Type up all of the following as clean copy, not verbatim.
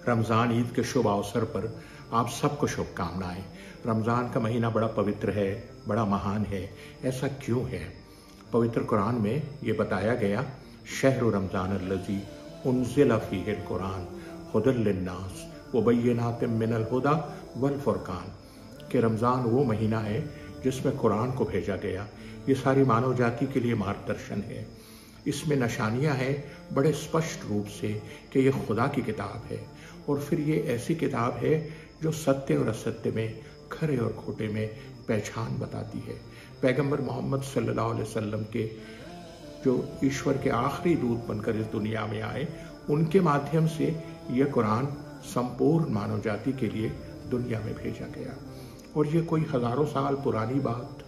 रमज़ान ईद के शुभ अवसर पर आप सबको शुभकामनाएं। रमज़ान का महीना बड़ा पवित्र है, बड़ा महान है। ऐसा क्यों है? पवित्र कुरान में ये बताया गया, शहरु रमज़ान अल्लज़ी उन्ज़िला फ़ीहिल कुरान हुदल लिन्नास व बय्यिनातिम मिनल हुदा वल फुरकान, कि रमज़ान वो महीना है जिसमें कुरान को भेजा गया। ये सारी मानव जाति के लिए मार्गदर्शन है। इसमें निशानियां हैं बड़े स्पष्ट रूप से कि ये खुदा की किताब है, और फिर ये ऐसी किताब है जो सत्य और असत्य में, खरे और खोटे में पहचान बताती है। पैगंबर मोहम्मद सल्लल्लाहु अलैहि वसल्लम के, जो ईश्वर के आखिरी दूत बनकर इस दुनिया में आए, उनके माध्यम से यह कुरान संपूर्ण मानव जाति के लिए दुनिया में भेजा गया। और ये कोई हजारों साल पुरानी बात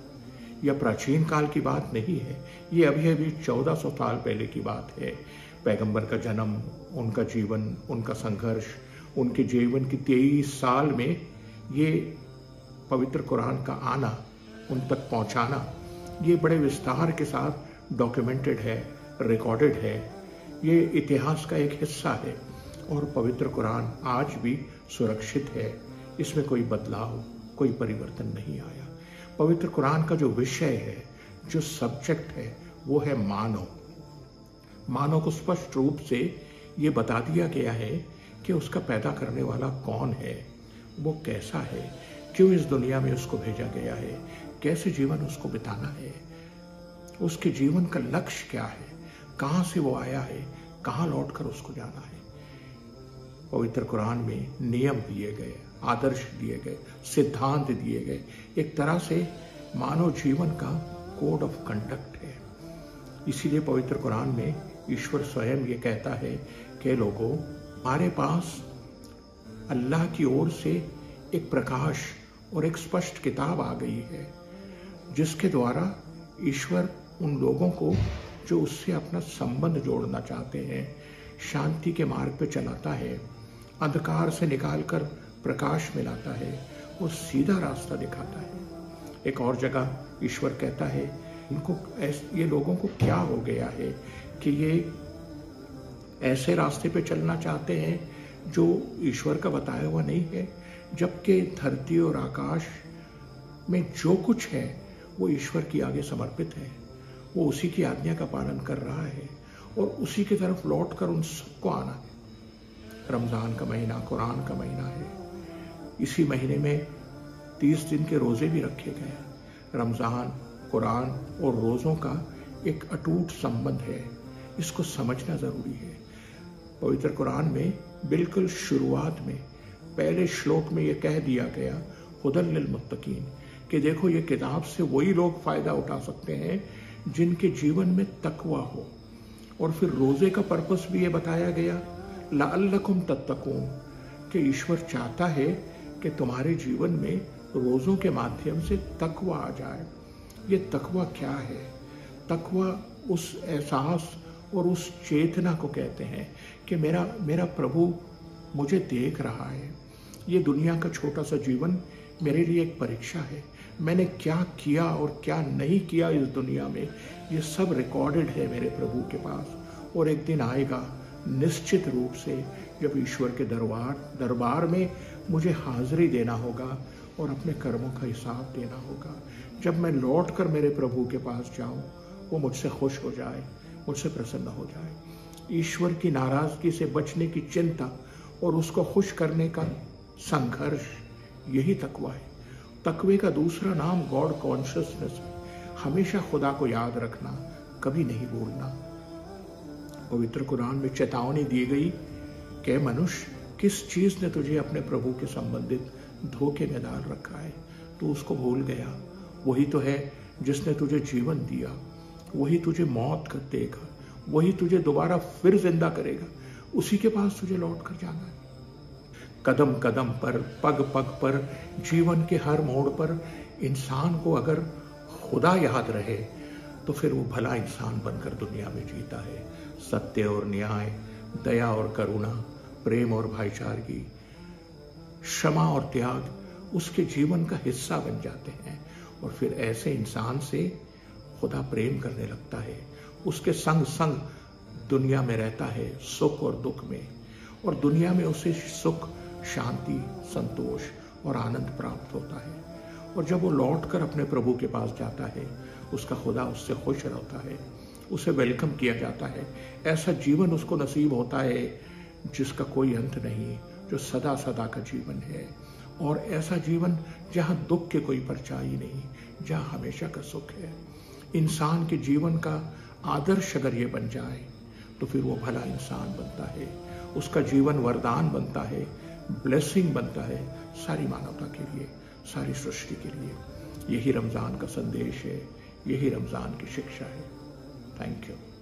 या प्राचीन काल की बात नहीं है। ये अभी अभी 1400 साल पहले की बात है। पैगंबर का जन्म, उनका जीवन, उनका संघर्ष, उनके जीवन की 23 साल में ये पवित्र कुरान का आना, उन तक पहुंचाना, ये बड़े विस्तार के साथ डॉक्यूमेंटेड है, रिकॉर्डेड है। ये इतिहास का एक हिस्सा है और पवित्र कुरान आज भी सुरक्षित है। इसमें कोई बदलाव, कोई परिवर्तन नहीं आया। पवित्र कुरान का जो विषय है, जो सब्जेक्ट है, वो है मानव। मानव को स्पष्ट रूप से ये बता दिया गया है कि उसका पैदा करने वाला कौन है, वो कैसा है, क्यों इस दुनिया में उसको भेजा गया है, कैसे जीवन उसको बिताना है, उसके जीवन का लक्ष्य क्या है, कहाँ से वो आया है, कहाँ लौटकर उसको जाना है। पवित्र कुरान में नियम दिए गए, आदर्श दिए गए, सिद्धांत दिए गए। एक तरह से मानव जीवन का कोड ऑफ कंडक्ट है। इसीलिए पवित्र कुरान में ईश्वर स्वयं ये कहता है कि लोगों, हमारे पास अल्लाह की ओर से एक प्रकाश और एक स्पष्ट किताब आ गई है, जिसके द्वारा ईश्वर उन लोगों को जो उससे अपना संबंध जोड़ना चाहते हैं, शांति के मार्ग पे चलाता है, अंधकार से निकालकर प्रकाश में लाता है और सीधा रास्ता दिखाता है। एक और जगह ईश्वर कहता है, ये लोगों को क्या हो गया है कि ये ऐसे रास्ते पे चलना चाहते हैं जो ईश्वर का बताया हुआ नहीं है, जबकि धरती और आकाश में जो कुछ है वो ईश्वर की आगे समर्पित है। वो उसी की आज्ञा का पालन कर रहा है और उसी की तरफ लौट कर उन सबको आना है। रमज़ान का महीना कुरान का महीना है। इसी महीने में 30 दिन के रोजे भी रखे गए हैं। रमज़ान, कुरान और रोज़ों का एक अटूट संबंध है। इसको समझना ज़रूरी है। पवित्र कुरान में बिल्कुल शुरुआत में पहले श्लोक में यह कह दिया गया, हुदल लिल मुत्तकीन, कि देखो ये किताब से वही लोग फ़ायदा उठा सकते हैं जिनके जीवन में तकवा हो। और फिर रोज़े का पर्पस भी ये बताया गया, लअल्लकुम तत्तकून, कि ईश्वर चाहता है कि तुम्हारे जीवन में रोज़ों के माध्यम से तकवा आ जाए। ये तकवा क्या है? तकवा उस एहसास और उस चेतना को कहते हैं कि मेरा प्रभु मुझे देख रहा है। ये दुनिया का छोटा सा जीवन मेरे लिए एक परीक्षा है। मैंने क्या किया और क्या नहीं किया इस दुनिया में, ये सब रिकॉर्डेड है मेरे प्रभु के पास। और एक दिन आएगा निश्चित रूप से, जब ईश्वर के दरबार में मुझे हाजिरी देना होगा और अपने कर्मों का हिसाब देना होगा। जब मैं लौट कर मेरे प्रभु के पास जाऊं, वो मुझसे खुश हो जाए, मुझसे प्रसन्न हो जाए। ईश्वर की नाराजगी से बचने की चिंता और उसको खुश करने का संघर्ष, यही तकवा है। तकवे का दूसरा नाम गॉड कॉन्शियसनेस है। हमेशा खुदा को याद रखना, कभी नहीं भूलना। पवित्र कुरान में चेतावनी दी गई कि मनुष्य, किस चीज ने तुझे अपने प्रभु के संबंधित धोखे में डाल रखा है? तू उसको भूल गया। वही तो है जिसने तुझे जीवन दिया, वही तुझे मौत कर देगा, वही तुझे दोबारा फिर जिंदा करेगा। उसी के पास तुझे लौट कर जाना है। कदम कदम पर, पग पग पर, जीवन के हर मोड़ पर इंसान को अगर खुदा याद रहे तो फिर वो भला इंसान बनकर दुनिया में जीता है। सत्य और न्याय, दया और करुणा, प्रेम और भाईचारगी, क्षमा और त्याग उसके जीवन का हिस्सा बन जाते हैं। और फिर ऐसे इंसान से खुदा प्रेम करने लगता है, उसके संग संग दुनिया में रहता है, सुख और दुख में। और दुनिया में उसे सुख, शांति, संतोष और आनंद प्राप्त होता है। और जब वो लौटकर अपने प्रभु के पास जाता है, उसका खुदा उससे खुश रहता है, उसे वेलकम किया जाता है। ऐसा जीवन उसको नसीब होता है जिसका कोई अंत नहीं, जो सदा सदा का जीवन है। और ऐसा जीवन जहाँ दुख के कोई परछाई नहीं, जहाँ हमेशा का सुख है। इंसान के जीवन का आदर्श अगर ये बन जाए तो फिर वो भला इंसान बनता है, उसका जीवन वरदान बनता है, ब्लेसिंग बनता है सारी मानवता के लिए, सारी सृष्टि के लिए। यही रमज़ान का संदेश है, यही रमज़ान की शिक्षा है। Thank you.